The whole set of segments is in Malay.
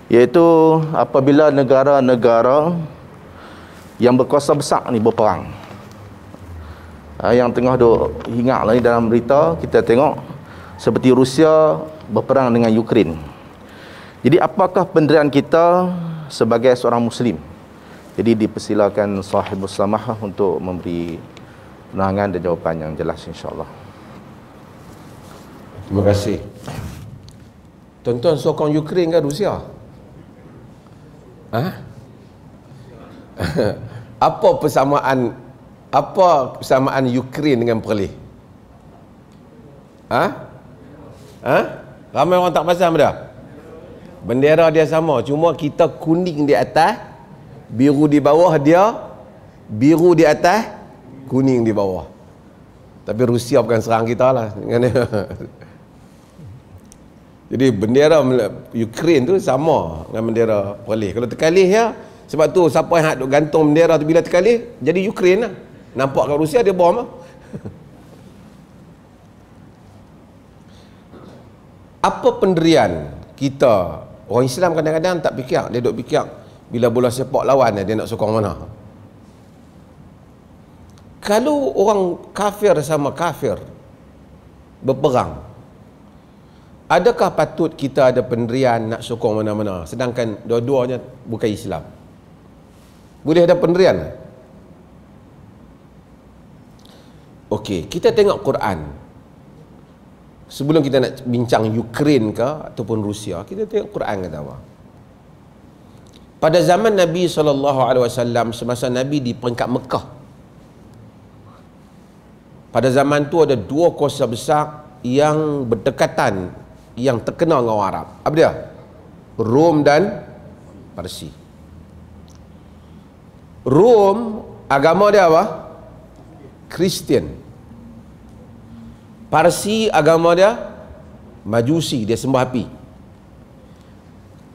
iaitu apabila negara-negara yang berkuasa besar ni berperang. Yang tengah duk ingat lah ni dalam berita, kita tengok seperti Rusia berperang dengan Ukraine. Jadi apakah pendirian kita sebagai seorang Muslim? Jadi dipersilakan sahibus samahah untuk memberi penerangan dan jawapan yang jelas, insyaAllah. Terima kasih. Tuan-tuan sokong Ukraine ke Rusia? Apa persamaan Ukraine dengan Perlis? Ramai orang tak pasang dah. Bendera dia sama, cuma kita kuning di atas, biru di bawah, dia biru di atas, kuning di bawah. Tapi Rusia bukan serang kita lah. Jadi bendera Ukraine tu sama dengan bendera Perlis. Kalau terkalih ya, sebab tu siapa yang duk gantung bendera tu bila terkalih, jadi Ukraine lah. Nampak kat Rusia dia bom lah. Apa pendirian kita? Orang Islam kadang-kadang tak fikir. Dia duk fikir bila bola sepak lawan dia nak sokong mana. Kalau orang kafir sama kafir berperang, adakah patut kita ada pendirian nak sokong mana-mana sedangkan dua-duanya bukan Islam? Boleh ada pendirian? Okey, kita tengok Quran. Sebelum kita nak bincang Ukraine ke ataupun Rusia, kita tengok Quran kata apa. Pada zaman Nabi SAW, semasa Nabi di peringkat Mekah, pada zaman tu ada dua kuasa besar yang berdekatan, yang terkenal dengan orang Arab. Apa dia? Rom dan Parsi. Rom, agama dia apa? Kristian. Parsi, agama dia Majusi, dia sembah api.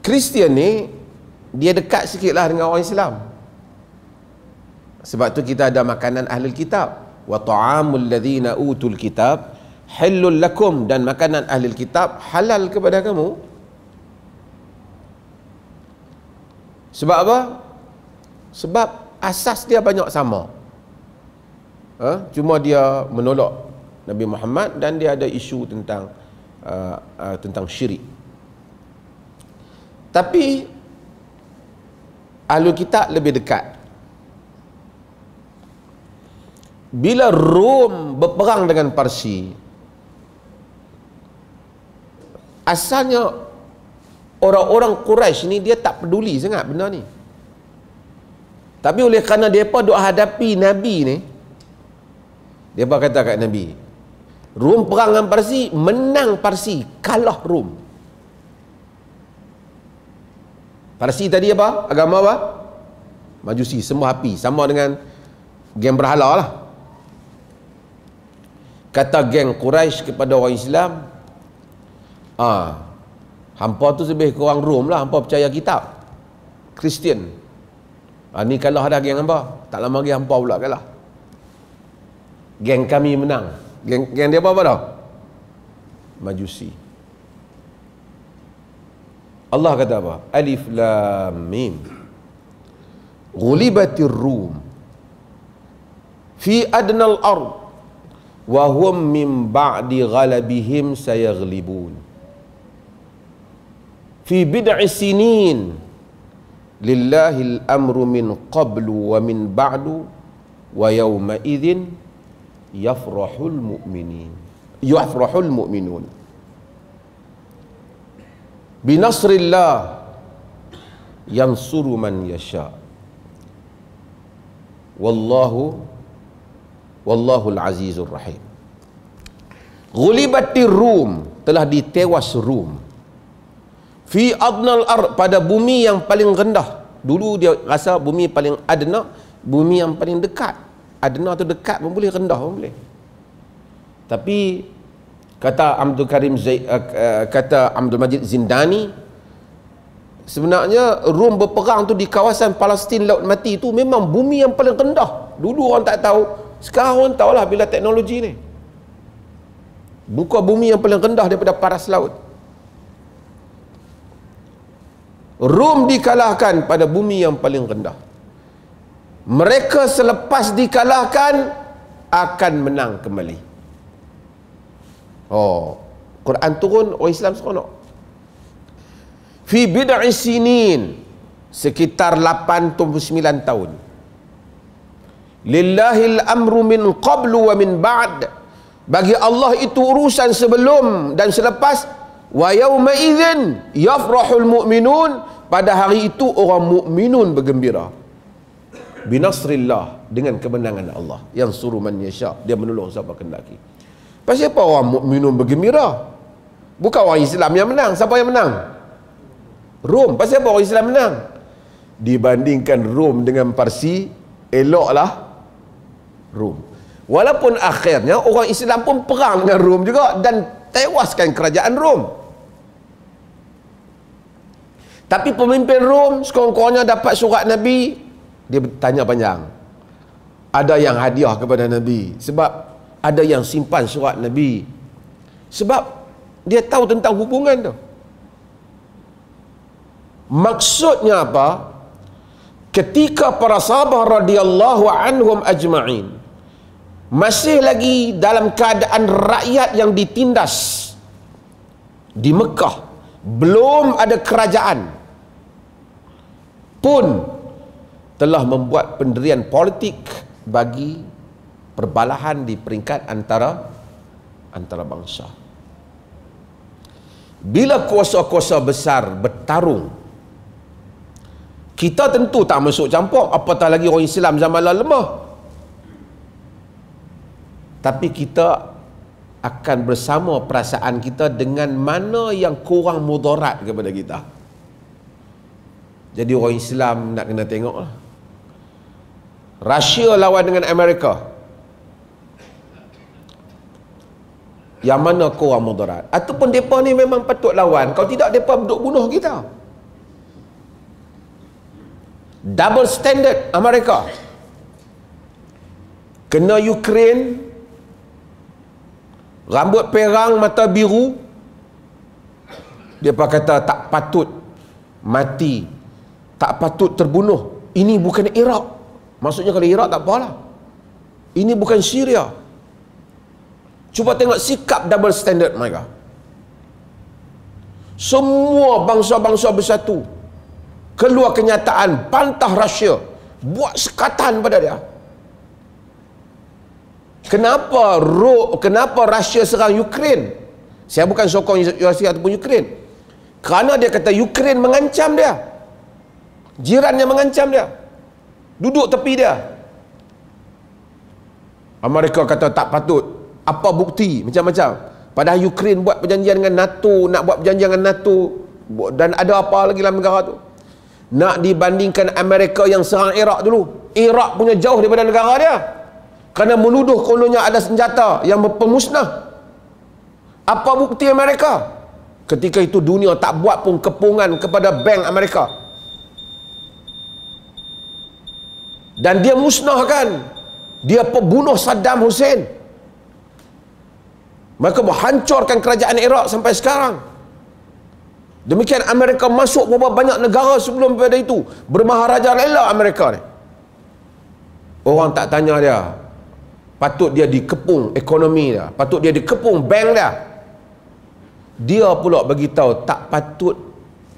Kristian ni dia dekat sikit lah dengan orang Islam. Sebab tu kita ada makanan ahlul kitab. Wa ta'amul ladzina utul kitab halul lakum, dan makanan ahlul kitab halal kepada kamu. Sebab apa? Sebab asas dia banyak sama. Cuma dia menolak Nabi Muhammad dan dia ada isu tentang syirik. Tapi ahlul kitab lebih dekat. Bila Rom berperang dengan Parsi, asalnya orang-orang Quraisy ni dia tak peduli sangat benda ni. Tapi oleh kerana mereka duk hadapi Nabi ni, mereka kata kat Nabi, Rom perang dengan Parsi, menang Parsi, kalah Rom. Parsi tadi apa? Agama apa? Majusi, sembah api. Sama dengan geng berhala lah. Kata geng Quraisy kepada orang Islam, hampa tu lebih kurang Rom lah, hampa percaya kitab Kristian. Ni kalah dah geng hampa, tak lama lagi hampa pula kalah. Geng kami menang. Geng dia apa dah? Majusi. Allah kata apa? Alif Lam Mim. Ghulibatir Rum fi adnal ard wa hum min ba'di ghalabihim sayaghlibun fi bid'i sinin lillahil amru min qablu wa min ba'du wa yawma idzin yafrahul mu'minun binasrillah yansuru man yasha wallahul azizur rahim. Ghulibatir Rum, telah ditewas Rum, fi adnal ard, pada bumi yang paling rendah. Dulu dia rasa bumi paling adna, bumi yang paling dekat. Adna tu dekat pun boleh, rendah pun boleh. Tapi kata kata Abdul Majid Zindani, sebenarnya Rom berperang tu di kawasan Palestin Laut Mati tu memang bumi yang paling rendah. Dulu orang tak tahu, sekarang orang tahulah bila teknologi ni. Buka bumi yang paling rendah daripada paras laut. Rom dikalahkan pada bumi yang paling rendah. Mereka selepas dikalahkan akan menang kembali. Oh, Quran turun, orang Islam seronok. Fi bid'i sinin, sekitar 89 tahun. Lillahil amru min qablu wa min ba'd. Bagi Allah itu urusan sebelum dan selepas. Wa yawma idzin yafrahul mu'minun, pada hari itu orang mukminun bergembira. Binasrillah, dengan kemenangan Allah. Yang suruh man yasha, dia menolong siapa kehendaki. Pasal apa orang mukminun bergembira? Bukan orang Islam yang menang. Siapa yang menang? Rom. Pasal apa orang Islam menang? Dibandingkan Rom dengan Parsi, eloklah Rom. Walaupun akhirnya orang Islam pun perang dengan Rom juga dan tewaskan kerajaan Rom. Tapi pemimpin Rom sekurang-kurangnya dapat surat Nabi. Dia bertanya panjang. Ada yang hadiah kepada Nabi, sebab ada yang simpan surat Nabi, sebab dia tahu tentang hubungan tu. Maksudnya apa? Ketika para sahabat radhiyallahu anhum ajma'in masih lagi dalam keadaan rakyat yang ditindas di Mekah, belum ada kerajaan pun, telah membuat pendirian politik bagi perbalahan di peringkat antara bangsa. Bila kuasa-kuasa besar bertarung, kita tentu tak masuk campur, apatah lagi orang Islam zaman lemah. Tapi kita akan bersama perasaan kita dengan mana yang kurang mudarat kepada kita. Jadi orang Islam nak kena tengok lah. Rusia lawan dengan Amerika, yang mana kurang mudarat? Ataupun mereka ni memang patut lawan, kalau tidak mereka duduk bunuh kita. Double standard Amerika. Kena Ukraine, rambut perang, mata biru, mereka kata tak patut mati, tak patut terbunuh. Ini bukan Iraq. Maksudnya kalau Iraq tak apalah, ini bukan Syria. Cuba tengok sikap double standard mereka. Semua bangsa-bangsa bersatu, keluar kenyataan pantah Rusia, buat sekatan pada dia. Kenapa Rusia serang Ukraine? Saya bukan sokong Rusia ataupun Ukraine. Kerana dia kata Ukraine mengancam dia, jirannya mengancam dia, duduk tepi dia. Amerika kata tak patut. Apa bukti? Macam-macam. Padahal Ukraine buat perjanjian dengan NATO, nak buat perjanjian dengan NATO, dan ada apa lagi dalam negara tu. Nak dibandingkan Amerika yang serang Iraq dulu. Iraq punya jauh daripada negara dia, kerana menuduh kononnya ada senjata yang pemusnah. Apa bukti Amerika? Ketika itu dunia tak buat pun kepungan kepada bank Amerika, dan dia musnahkan, dia pembunuh Saddam Hussein. Mereka menghancurkan kerajaan Iraq sampai sekarang. Demikian Amerika masuk beberapa banyak negara sebelum pada itu. Bermaharaja rela Amerika ni. Orang tak tanya dia, patut dia dikepung ekonomi dia, patut dia dikepung bank dia. Dia pula bagi tahu tak patut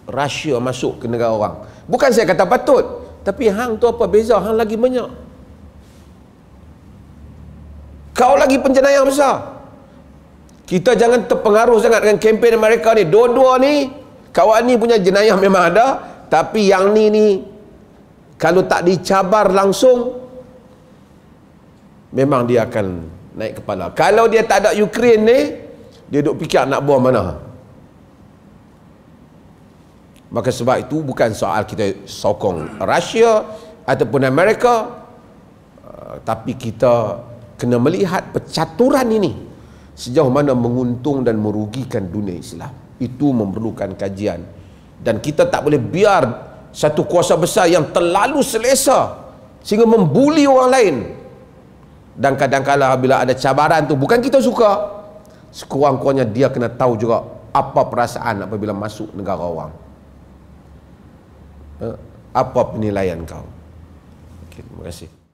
Rusia masuk ke negara orang. Bukan saya kata patut, tapi hang tu apa beza? Hang lagi banyak, kau lagi penjenayah besar. Kita jangan terpengaruh sangat dengan kempen mereka ni. Dua-dua ni, kawan ni punya jenayah memang ada, tapi yang ni kalau tak dicabar langsung, memang dia akan naik kepala. Kalau dia tak ada Ukraine ni, dia duk fikir nak buang mana. Maka sebab itu bukan soal kita sokong Rusia ataupun Amerika, tapi kita kena melihat percaturan ini sejauh mana menguntung dan merugikan dunia Islam. Itu memerlukan kajian, dan kita tak boleh biar satu kuasa besar yang terlalu selesa sehingga membuli orang lain. Dan kadang-kadang bila ada cabaran tu bukan kita suka, sekurang-kurangnya dia kena tahu juga apa perasaan apabila masuk negara orang. apa penilaian kau? Okay, terima kasih.